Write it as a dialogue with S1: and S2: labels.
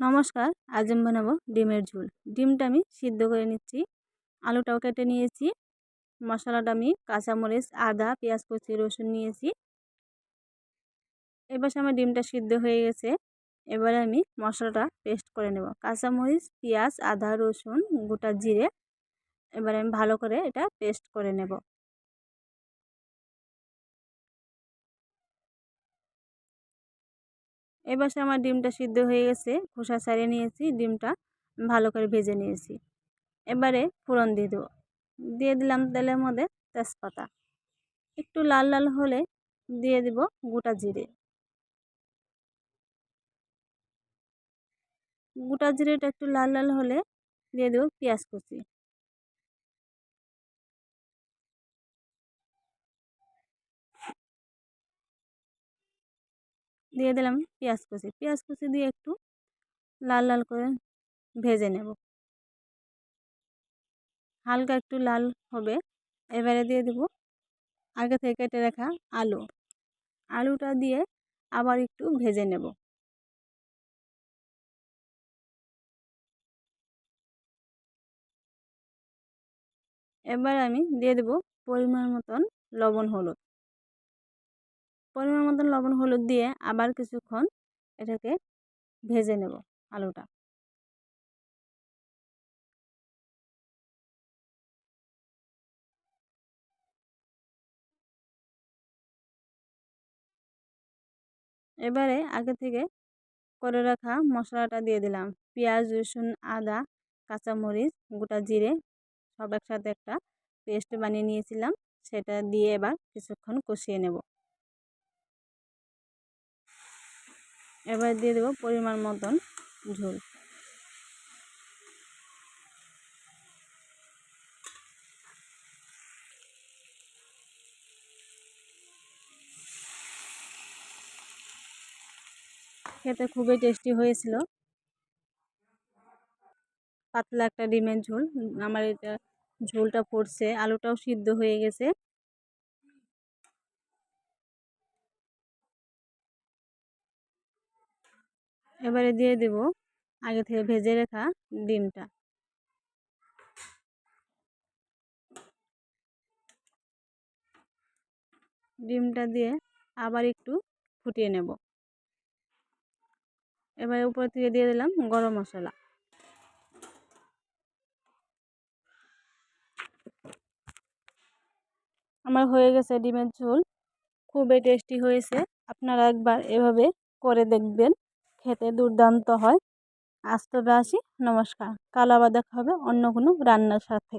S1: নমস্কার, আজ আমি বানাবো ডিমের ঝোল। ডিমটা আমি সিদ্ধ করে নিচ্ছি, আলুটাও কেটে নিয়েছি। মশলাটা আমি কাঁচামরিচ, আদা, পেঁয়াজ কুচি, রসুন নিয়েছি। এবার আমার ডিমটা সিদ্ধ হয়ে গেছে। এবারে আমি মশলাটা পেস্ট করে নেব। কাঁচামরিচ, পেঁয়াজ, আদা, রসুন, গোটা জিরে। এবারে আমি ভালো করে এটা পেস্ট করে নেব। এবার আমার ডিমটা সিদ্ধ হয়ে গেছে, খোসা ছাড়িয়ে নিয়েছি, ডিমটা ভালো করে ভেজে নিয়েছি। এবারে ফোড়ন দিয়ে দেবো। দিয়ে দিলাম তেলের মধ্যে তেজপাতা, একটু লাল লাল হলে দিয়ে দিব গোটা জিরে। গোটা জিরেটা একটু লাল লাল হলে দিয়ে দেবো পেঁয়াজ কুচি। দিয়ে দিলাম পেঁয়াজ কুচি। পেঁয়াজ কুচি দিয়ে একটু লাল লাল করে ভেজে নেব, হালকা একটু লাল হবে। এবারে দিয়ে দেবো আগে থেকে কেটে রাখা আলু। আলুটা দিয়ে আবার একটু ভেজে নেব। এবার আমি দিয়ে দেবো পরিমাণ মতন লবণ হলুদ। পরিমাণ মতন লবণ হলুদ দিয়ে আবার কিছুক্ষণ এটাকে ভেজে নেব আলুটা। এবারে আগে থেকে করে রাখা মশলাটা দিয়ে দিলাম। পেঁয়াজ, রসুন, আদা, কাঁচামরিচ, গোটা জিরে সব একসাথে একটা পেস্ট বানিয়ে নিয়েছিলাম, সেটা দিয়ে এবার কিছুক্ষণ কষিয়ে নেব। এবার দিয়ে দেবো পরিমাণ মতন ঝোল। খেতে খুবই টেস্টি হয়েছিল। পাতলা একটা ডিমের ঝোল। আমার এটা ঝোলটা পড়ছে, আলুটাও সিদ্ধ হয়ে গেছে। এবারে দিয়ে দেব আগে থেকে ভেজে রাখা ডিমটা। ডিমটা দিয়ে আবার একটু ফুটিয়ে নেব। এবারে উপর থেকে দিয়ে দিলাম গরম মশলা। আমার হয়ে গেছে ডিমের ঝোল, খুবই টেস্টি হয়েছে। আপনারা একবার এভাবে করে দেখবেন, খেতে দুর্দান্ত হয়। আজ তবে আসি, নমস্কার। কাল আবার দেখা হবে অন্য কোনো রান্নার সাথে।